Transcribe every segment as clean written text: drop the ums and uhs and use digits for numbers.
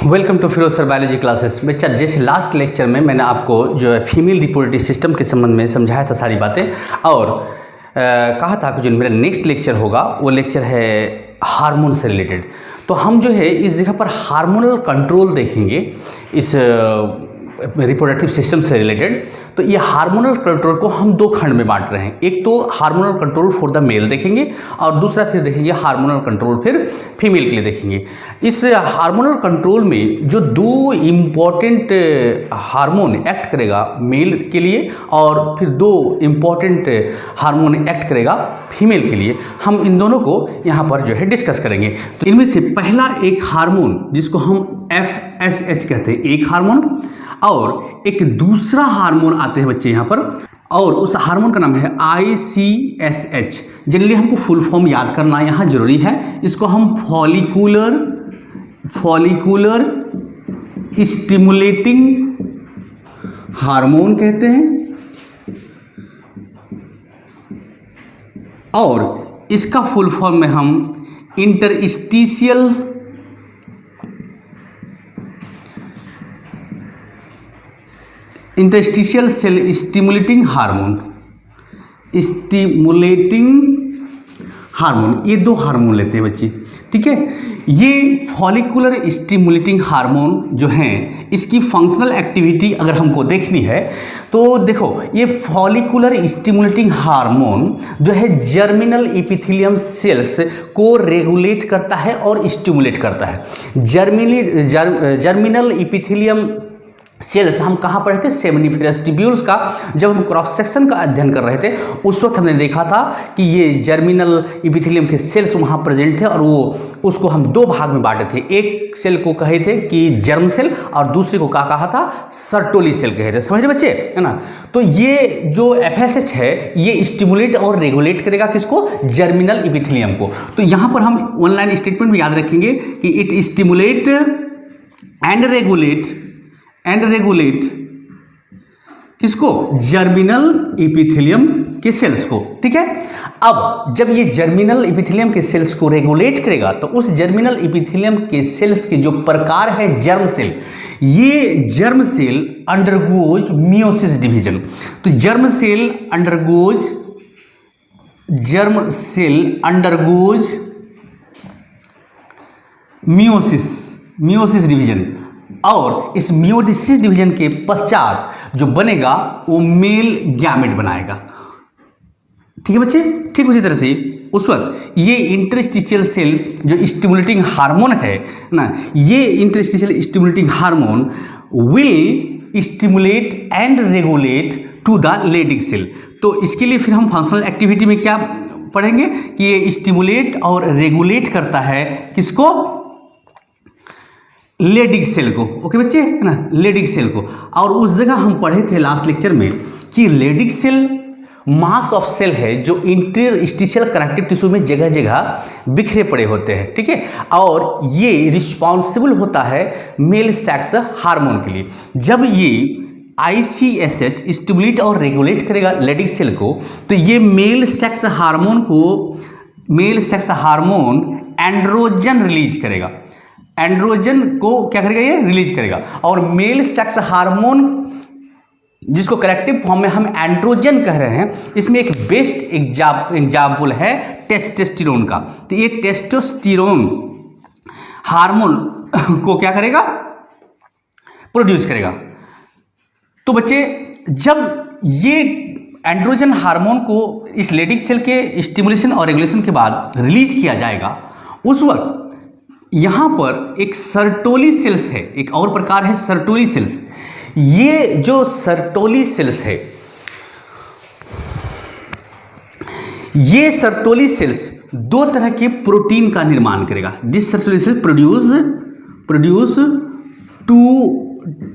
Welcome to Firoz sir biology classes. बच्चा जैसे last lecture में मैंने आपको जो है फीमेल रिप्रोडक्टिव सिस्टम के संबंध में समझाया था सारी बातें, और कहा था कि जो मेरा नेक्स्ट लेक्चर होगा वो लेक्चर है हार्मोन से रिलेटेड। तो हम जो है इस जगह पर हार्मोनल कंट्रोल देखेंगे इस रिप्रोडक्टिव सिस्टम से रिलेटेड। तो ये हार्मोनल कंट्रोल को हम दो खंड में बांट रहे हैं। एक तो hormonal control for the male देखेंगे और दूसरा फिर देखेंगे हार्मोनल कंट्रोल फिर फीमेल के लिए देखेंगे। इस हार्मोनल कंट्रोल में जो दो इम्पॉर्टेंट हार्मोन एक्ट करेगा मेल के लिए और फिर दो इम्पॉर्टेंट हार्मोन एक्ट करेगा फीमेल के लिए, हम इन दोनों को यहाँ पर जो है डिस्कस करेंगे। तो इनमें से पहला एक हार्मोन जिसको हम FSH कहते हैं, एक हार्मोन, और एक दूसरा हार्मोन आते हैं बच्चे यहाँ पर, और उस हार्मोन का नाम है ICSH। जनरली हमको फुल फॉर्म याद करना यहाँ जरूरी है। इसको हम फॉलिकुलर स्टिमुलेटिंग हार्मोन कहते हैं, और इसका फुल फॉर्म में हम इंटरस्टिशियल सेल स्टिमुलेटिंग हार्मोन, ये दो हार्मोन लेते हैं बच्चे, ठीक है। ये फॉलिकुलर स्टिमुलेटिंग हार्मोन जो हैं, इसकी फंक्शनल एक्टिविटी अगर हमको देखनी है तो देखो, ये फॉलिकुलर स्टिमुलेटिंग हार्मोन जो है जर्मिनल एपिथेलियम सेल्स को रेगुलेट करता है और स्टिमुलेट करता है। जर्मिनल एपिथेलियम सेल्स हम कहाँ पढ़े थे? सेमनिफेरस ट्यूब्यूल्स का जब हम क्रॉस सेक्शन का अध्ययन कर रहे थे उस वक्त हमने देखा था कि ये जर्मिनल एपिथेलियम के सेल्स वहाँ प्रेजेंट थे, और वो उसको हम दो भाग में बांटे थे। एक सेल को कहे थे कि जर्म सेल, और दूसरे को क्या कहा था? सर्टोली सेल कहे थे। समझ रहे बच्चे, है ना। तो ये जो FSH है ये स्टिमुलेट और रेगुलेट करेगा किसको? जर्मिनल एपिथेलियम को। तो यहाँ पर हम वन लाइन स्टेटमेंट में याद रखेंगे कि इट स्टिमुलेट एंड रेगुलेट किसको? जर्मिनल एपिथेलियम के सेल्स को, ठीक है। अब जब ये जर्मिनल एपिथेलियम के सेल्स को रेगुलेट करेगा तो उस जर्मिनल एपिथेलियम के सेल्स के जो प्रकार है जर्म सेल, ये germ cell undergoes meiosis division. तो germ cell undergoes meiosis division, और इस मियोसिस डिवीजन के पश्चात जो बनेगा वो मेल गैमेट बनाएगा, ठीक है बच्चे। ठीक उसी तरह से उस वक्त ये इंटरस्टिशियल सेल जो स्टिमुलेटिंग हार्मोन है ना, ये interstitial stimulating hormone will stimulate and regulate to the Leydig cell. तो इसके लिए फिर हम फंक्शनल एक्टिविटी में क्या पढ़ेंगे कि ये स्टिमुलेट और रेगुलेट करता है किसको? लेडिक सेल को। ओके बच्चे, है ना, लेडिक सेल को। और उस जगह हम पढ़े थे लास्ट लेक्चर में कि Leydig cell mass of cell है जो इंटरस्टिशियल कनेक्टिव टिश्यू में जगह जगह बिखरे पड़े होते हैं, ठीक है। और ये रिस्पॉन्सिबल होता है मेल सेक्स हार्मोन के लिए। जब ये ICSH स्टिमुलेट और रेगुलेट करेगा लेडिक सेल को, तो ये male sex hormone androgen release करेगा। एंड्रोजन को क्या करेगा? ये रिलीज करेगा। और मेल सेक्स हार्मोन जिसको करेक्टिव फॉर्म में हम एंड्रोजन कह रहे हैं, इसमें एक बेस्ट एग्जाम्पल है टेस्टोस्टेरोन का। तो ये टेस्टोस्टेरोन हार्मोन को क्या करेगा? प्रोड्यूस करेगा। तो बच्चे जब ये एंड्रोजन हार्मोन को इस लेडिक सेल के स्टिमुलेशन और रेगुलेशन के बाद रिलीज किया जाएगा, उस वक्त यहाँ पर एक सर्टोली सेल्स है, एक और प्रकार है सर्टोली सेल्स। ये जो सर्टोली सेल्स है, ये सर्टोली सेल्स दो तरह के प्रोटीन का निर्माण करेगा। This Sertoli cell produce two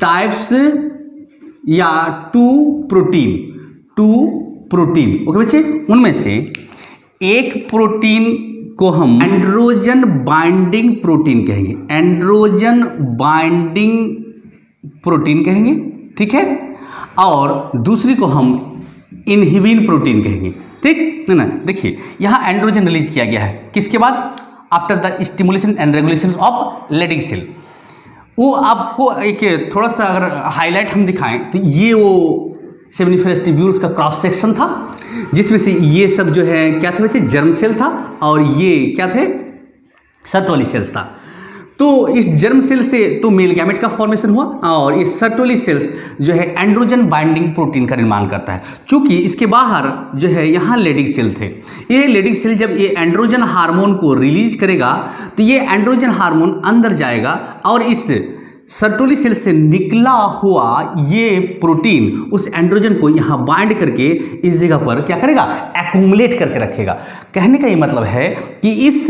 types या टू प्रोटीन। ओके बच्चे, उनमें से एक प्रोटीन को हम एंड्रोजन बाइंडिंग प्रोटीन कहेंगे, ठीक है। और दूसरी को हम इनहिबिन प्रोटीन कहेंगे, ठीक है ना। देखिए यहाँ एंड्रोजन रिलीज किया गया है किसके बाद? After the stimulation and regulation of Leydig cell. वो आपको एक थोड़ा सा अगर हाईलाइट हम दिखाएं तो ये वो सेमिनिफरस ट्यूब्यूल्स का क्रॉस सेक्शन था, जिसमें से ये सब जो है क्या थे बच्चे, जर्म सेल था, और ये क्या थे, सर्टोली सेल्स था। तो इस जर्म सेल से तो मेल गैमेट का फॉर्मेशन हुआ, और ये सर्टोली सेल्स जो है एंड्रोजन बाइंडिंग प्रोटीन का निर्माण करता है। चूंकि इसके बाहर जो है यहाँ लेडिक सेल थे, ये लेडिक सेल जब ये एंड्रोजन हार्मोन को रिलीज करेगा तो ये एंड्रोजन हार्मोन अंदर जाएगा और इस सर्टोली सेल से निकला हुआ ये प्रोटीन उस एंड्रोजन को यहाँ बाइंड करके इस जगह पर क्या करेगा, एक्यूमुलेट करके रखेगा। कहने का ये मतलब है कि इस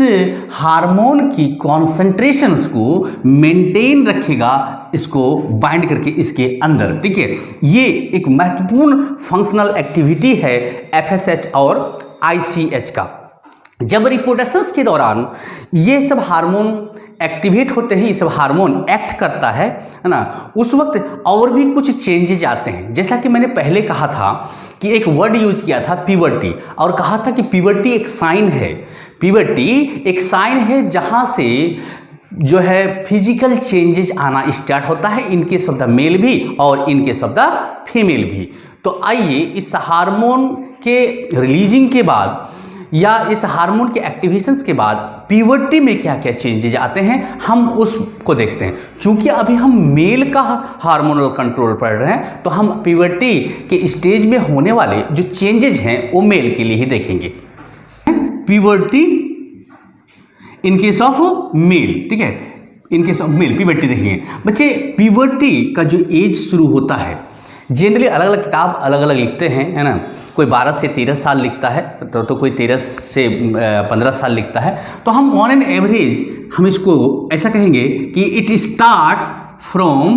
हार्मोन की कॉन्सेंट्रेशंस को मेंटेन रखेगा, इसको बाइंड करके इसके अंदर। ठीक है, ये एक महत्वपूर्ण फंक्शनल एक्टिविटी है FSH और ICH का। जब रिप्रोडक्शन के दौरान ये सब हार्मोन एक्टिवेट होते हैं, ये सब हार्मोन एक्ट करता है ना, उस वक्त और भी कुछ चेंजेज आते हैं। जैसा कि मैंने पहले कहा था कि एक वर्ड यूज किया था प्यूबर्टी, और कहा था कि प्यूबर्टी एक साइन है, प्यूबर्टी एक साइन है जहाँ से जो है फिजिकल चेंजेज आना स्टार्ट होता है, in case of the male भी और in case of the female भी। तो आइए इस हार्मोन के रिलीजिंग के बाद या इस हार्मोन के एक्टिवेशंस के बाद प्यूबर्टी में क्या क्या चेंजेज आते हैं हम उसको देखते हैं। चूंकि अभी हम मेल का हार्मोनल कंट्रोल पढ़ रहे हैं तो हम प्यूबर्टी के स्टेज में होने वाले जो चेंजेज हैं वो मेल के लिए ही देखेंगे। Puberty in case of male, ठीक है, in case of male puberty देखेंगे बच्चे। प्यूबर्टी का जो एज शुरू होता है, जनरली अलग अलग किताब अलग अलग लिखते हैं, है ना, कोई 12 से 13 साल लिखता है तो कोई 13 से 15 साल लिखता है। तो हम ऑन एन एवरेज हम इसको ऐसा कहेंगे कि it starts from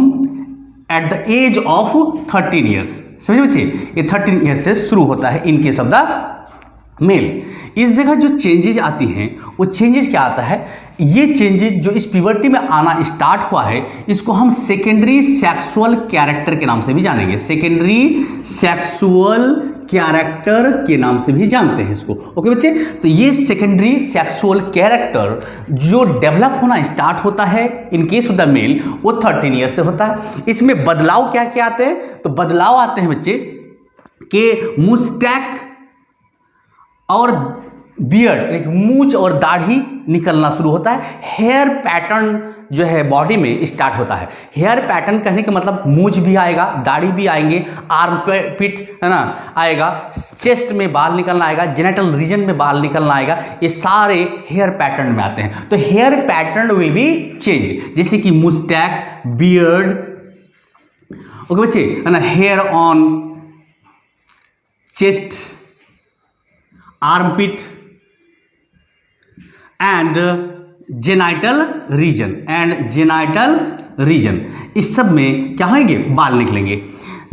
at the age of 13 years. समझे बच्चे, ये 13 ईयर्स से शुरू होता है in case of the male. इस जगह जो चेंजेज आती हैं वो चेंजेज क्या आता है, ये चेंजेज जो इस प्यूबर्टी में आना स्टार्ट हुआ है इसको हम सेकेंडरी सेक्सुअल कैरेक्टर के नाम से भी जानेंगे, सेकेंडरी सेक्सुअल कैरेक्टर के नाम से भी जानते हैं इसको। ओके बच्चे, तो ये सेकेंडरी सेक्सुअल कैरेक्टर जो डेवलप होना स्टार्ट होता है in case of the male वो 13 ईयर से होता है। इसमें बदलाव क्या क्या आते हैं, तो बदलाव आते हैं बच्चे कि मुस्टैक और बियर्ड, मूंछ और दाढ़ी निकलना शुरू होता है। हेयर पैटर्न जो है बॉडी में स्टार्ट होता है। हेयर पैटर्न कहने का मतलब मूंछ भी आएगा, दाढ़ी भी आएंगे, आर्म पिट है ना आएगा, चेस्ट में बाल निकलना आएगा, जेनिटल रीजन में बाल निकलना आएगा, ये सारे हेयर पैटर्न में आते हैं। तो hair pattern will be change, जैसे कि मुस्टैक, बियर्ड, ओके बच्चे, है ना, hair on chest, armpit and genital region, इस सब में क्या होंगे, बाल निकलेंगे।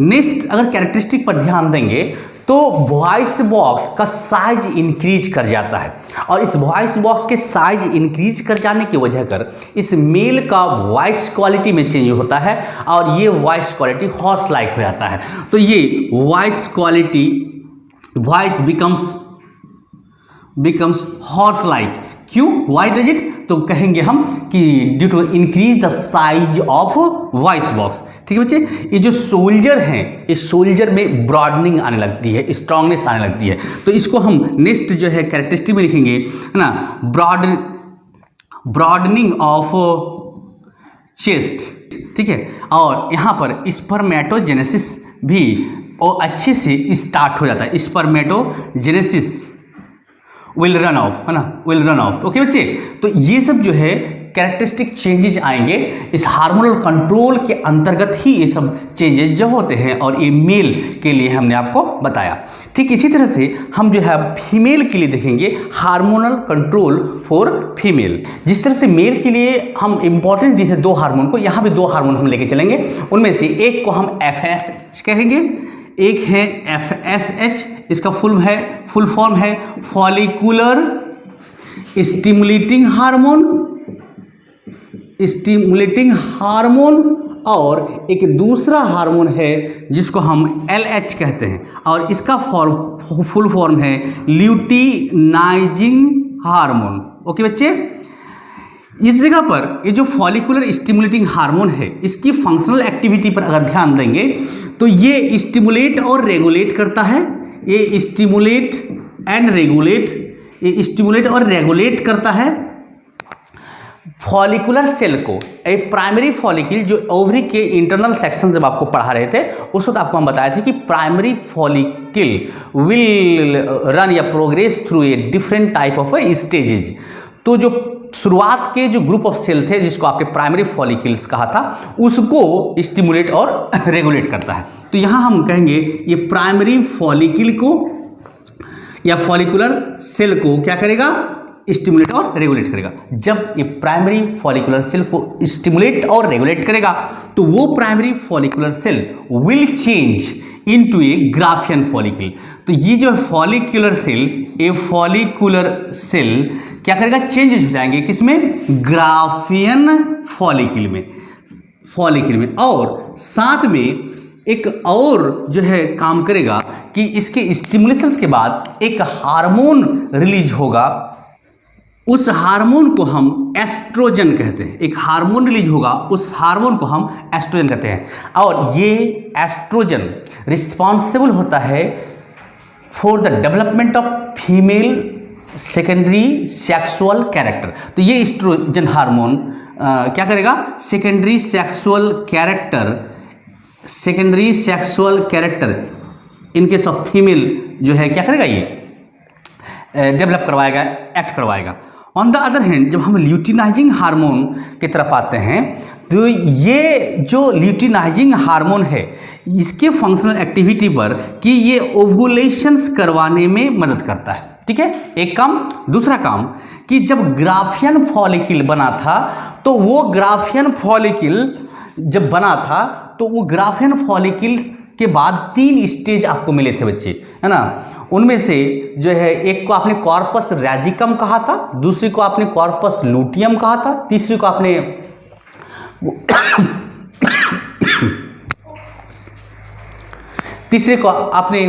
नेक्स्ट अगर कैरेक्टरिस्टिक पर ध्यान देंगे तो वॉइस बॉक्स का साइज इंक्रीज कर जाता है, और इस वॉइस बॉक्स के साइज इंक्रीज कर जाने की वजह कर इस मेल का वॉइस क्वालिटी में चेंज होता है, और ये वॉइस क्वालिटी हॉर्स लाइक हो जाता है। तो ये voice quality, voice becomes hoarse like. क्यों, वाई डज इट, तो कहेंगे हम कि due to increase the size of voice box. ठीक है बच्चे, ये जो सोल्जर हैं इस सोल्जर में ब्रॉडनिंग आने लगती है, स्ट्रांगनेस आने लगती है। तो इसको हम नेक्स्ट जो है कैरेक्टरिस्टिक में लिखेंगे, है ना, ब्रॉडनिंग ऑफ चेस्ट। ठीक है, और यहाँ पर स्पर्मेटोजेनेसिस भी और अच्छे से स्टार्ट हो जाता है, स्पर्मेटोजेनेसिस विल रन ऑफ, है ना, विल रन ऑफ। ओके बच्चे, तो ये सब जो है कैरेक्टरिस्टिक चेंजेज आएंगे इस हार्मोनल कंट्रोल के अंतर्गत ही ये सब चेंजेज जो होते हैं, और ये मेल के लिए हमने आपको बताया। ठीक इसी तरह से हम जो है फीमेल के लिए देखेंगे हार्मोनल कंट्रोल फॉर फीमेल। जिस तरह से मेल के लिए हम इंपॉर्टेंस दी है 2 हार्मोन को, यहाँ भी 2 हार्मोन हम लेके चलेंगे। उनमें से एक को हम FSH कहेंगे, एक है FSH, इसका फुल फॉर्म है फॉलिकुलर स्टिमुलेटिंग हार्मोन, और एक दूसरा हार्मोन है जिसको हम LH कहते हैं, और इसका फुल फॉर्म है ल्यूटिनाइजिंग हार्मोन। ओके बच्चे, इस जगह पर ये जो फॉलिकुलर स्टिमुलेटिंग हार्मोन है, इसकी फंक्शनल एक्टिविटी पर अगर ध्यान देंगे तो ये स्टिमुलेट और रेगुलेट करता है। ये स्टिमुलेट एंड रेगुलेट, ये स्टिमुलेट और रेगुलेट करता है फॉलिकुलर सेल को। एक प्राइमरी फॉलिकल, जो ओवरी के इंटरनल सेक्शन जब आपको पढ़ा रहे थे उस वक्त आपको हम बताए थे कि प्राइमरी फॉलिकल विल रन या progress through a different type of stages. तो जो शुरुआत के जो ग्रुप ऑफ सेल थे जिसको आपके प्राइमरी फॉलिकल्स कहा था, उसको स्टिमुलेट और रेगुलेट करता है। तो यहाँ हम कहेंगे ये प्राइमरी फॉलिकल को या फॉलिकुलर सेल को क्या करेगा, स्टिमुलेट और रेगुलेट करेगा। जब ये प्राइमरी फॉलिकुलर सेल को स्टिमुलेट और रेगुलेट करेगा तो वो primary follicular cell will change into a Graafian follicle. तो ये जो फॉलिकुलर सेल, ये फॉलिकुलर सेल क्या करेगा, चेंजेस हो जाएंगे किसमें, ग्राफियन फॉलिकल में। और साथ में एक और जो है काम करेगा कि इसके स्टिमुलेशंस के बाद एक हार्मोन रिलीज होगा। उस हार्मोन को हम एस्ट्रोजन कहते हैं। एक हार्मोन रिलीज होगा, उस हार्मोन को हम एस्ट्रोजन कहते हैं। और ये एस्ट्रोजन रिस्पॉन्सिबल होता है for the development of female secondary sexual character. तो ये एस्ट्रोजन हार्मोन क्या करेगा, secondary sexual character in case of female जो है क्या करेगा, ये डेवलप करवाएगा, एक्ट करवाएगा। ऑन द अदर हैंड जब हम ल्यूटिनाइजिंग हार्मोन की तरफ आते हैं तो ये जो ल्यूटिनाइजिंग हार्मोन है, इसके फंक्शनल एक्टिविटी पर कि ये ओवुलेशंस करवाने में मदद करता है। ठीक है, एक काम। दूसरा काम कि जब ग्राफियन फॉलिकल बना था तो वो ग्राफियन फॉलिकल जब बना था तो वो ग्राफियन फॉलिकल के बाद 3 स्टेज आपको मिले थे बच्चे, है ना। उनमें से जो है एक को आपने कॉर्पस रैजिकम कहा था, दूसरी को आपने कॉर्पस लूटियम कहा था, तीसरी को आपने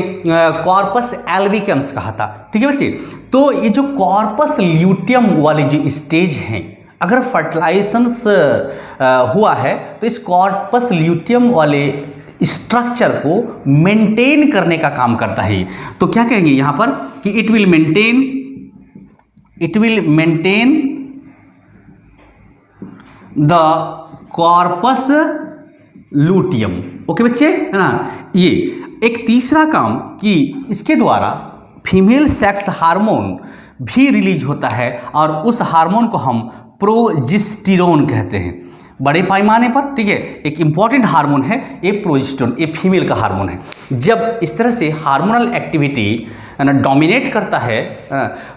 कॉर्पस एल्बिकम्स कहा था। ठीक है बच्चे। तो ये जो कॉर्पस ल्यूटियम वाले जो स्टेज हैं, अगर फर्टिलाइजेशंस हुआ है तो इस कॉर्पस ल्यूटियम वाले स्ट्रक्चर को मेंटेन करने का काम करता है। तो क्या कहेंगे यहाँ पर कि it will maintain the corpus luteum. Okay बच्चे, है ना। ये एक तीसरा काम कि इसके द्वारा फीमेल सेक्स हार्मोन भी रिलीज होता है और उस हार्मोन को हम प्रोजेस्टेरोन कहते हैं बड़े पैमाने पर। ठीक है, एक इंपॉर्टेंट हार्मोन है ये प्रोजेस्टेरोन, ये फीमेल का हार्मोन है। जब इस तरह से हार्मोनल एक्टिविटी डोमिनेट करता है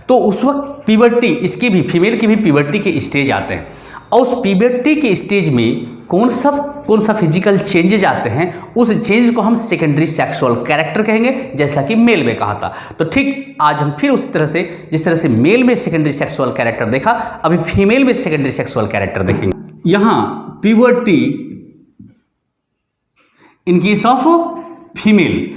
तो उस वक्त प्यूबर्टी, इसकी भी फीमेल की भी प्यूबर्टी के स्टेज आते हैं। और उस प्यूबर्टी के स्टेज में कौन सा फिजिकल चेंजेज आते हैं, उस चेंज को हम सेकेंडरी सेक्सुअल कैरेक्टर कहेंगे, जैसा कि मेल में कहा था। तो ठीक आज हम फिर उस तरह से, जिस तरह से मेल में सेकेंडरी सेक्सुअल कैरेक्टर देखा, अभी फीमेल में सेकेंडरी सेक्सुअल कैरेक्टर देखेंगे। यहाँ puberty in case of female,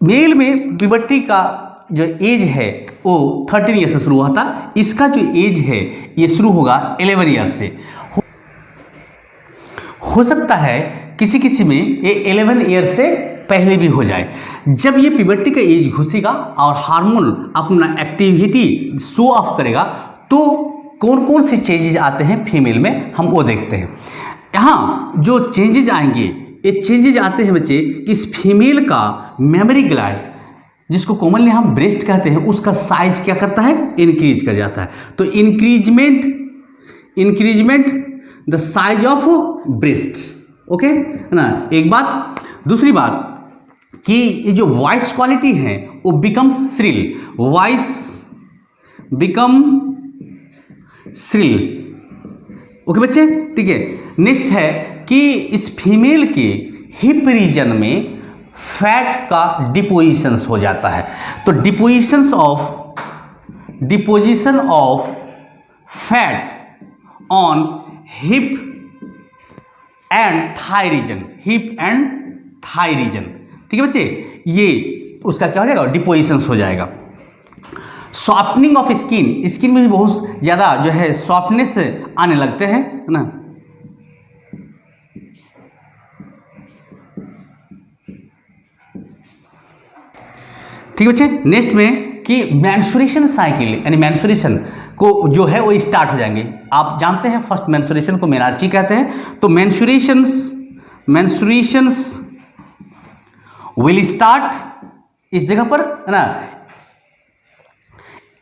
male में प्यूबर्टी का जो एज है वो 13 ईयर से शुरू हुआ था। इसका जो एज है ये शुरू होगा 11 ईयर से। हो सकता है किसी किसी में ये 11 ईयर से पहले भी हो जाए। जब ये प्यूबर्टी का एज घुसेगा और हार्मोन अपना एक्टिविटी शो ऑफ करेगा तो कौन कौन से चेंजेज आते हैं फीमेल में, हम वो देखते हैं। यहाँ जो चेंजेज आएंगे, ये चेंजेज आते हैं बच्चे कि इस फीमेल का मेमोरी ग्लैंड, जिसको कॉमनली हम ब्रेस्ट कहते हैं, उसका साइज क्या करता है, इंक्रीज कर जाता है। तो increment the size of breast. Okay ना, एक बात। दूसरी बात कि ये जो वॉइस क्वालिटी है वो become shrill, voice become shrill. Okay बच्चे, ठीक है। नेक्स्ट है कि इस फीमेल के हिप रीजन में फैट का डिपोजिशंस हो जाता है। तो deposition of fat on hip and thigh region, ठीक है बच्चे, ये उसका क्या हो जाएगा, डिपोजिशंस हो जाएगा। सॉफ्टनिंग ऑफ स्किन, स्किन में भी बहुत ज़्यादा जो है सॉफ्टनेस आने लगते हैं, है ना। ठीक है बच्चे, नेक्स्ट में कि मेंस्ट्रुएशन साइकिल यानी मेंस्ट्रुएशन को जो है वो स्टार्ट हो जाएंगे। आप जानते हैं फर्स्ट मेंस्ट्रुएशन को मेनार्ची कहते हैं। तो मेंस्ट्रुएशंस विल स्टार्ट इस जगह पर, है ना।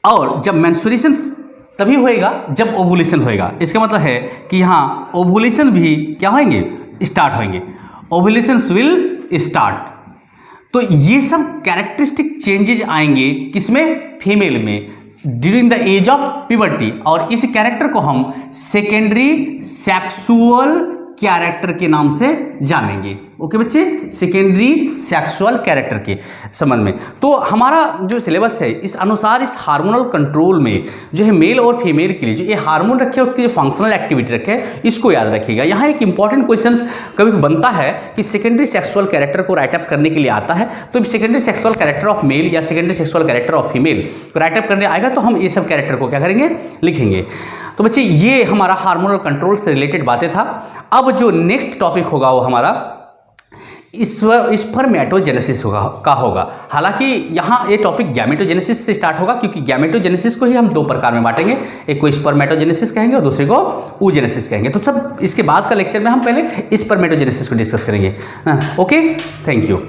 और जब मेंस्ट्रुएशंस तभी होएगा जब ओवुलेशन होएगा। इसका मतलब है कि यहाँ ओवुलेशन भी क्या होंगे, स्टार्ट होंगे। Ovulations will start. तो ये सब कैरेक्टरिस्टिक चेंजेज आएंगे किसमें, फीमेल में, during the age of puberty. और इस कैरेक्टर को हम सेकेंडरी सेक्सुअल कैरेक्टर के नाम से जानेंगे। ओके बच्चे, सेकेंडरी सेक्सुअल कैरेक्टर के संबंध में। तो हमारा जो सिलेबस है इस अनुसार इस हार्मोनल कंट्रोल में जो है मेल और फीमेल के लिए जो ये हार्मोन रखे उसकी जो फंक्शनल एक्टिविटी रखे इसको याद रखिएगा। यहाँ एक इंपॉर्टेंट क्वेश्चन कभी बनता है कि सेकेंडरी सेक्सुअल कैरेक्टर को राइटअप करने के लिए आता है। तो secondary sexual character of male या secondary sexual character of female को राइटअप करने आएगा तो हम ये सब कैरेक्टर को क्या करेंगे, लिखेंगे। तो बच्चे ये हमारा हार्मोनल कंट्रोल से रिलेटेड बातें था। अब जो नेक्स्ट टॉपिक होगा वो हमारा स्पर्मेटोजेनेसिस का होगा। हालांकि यहाँ ये टॉपिक गैमेटोजेनेसिस से स्टार्ट होगा क्योंकि गैमेटोजेनेसिस को ही हम दो प्रकार में बांटेंगे, एक को स्पर्मेटोजेनेसिस कहेंगे और दूसरे को ooजेनेसिस कहेंगे। तो सब इसके बाद का लेक्चर में हम पहले स्पर्मेटोजेनेसिस को डिस्कस करेंगे। Okay, thank you.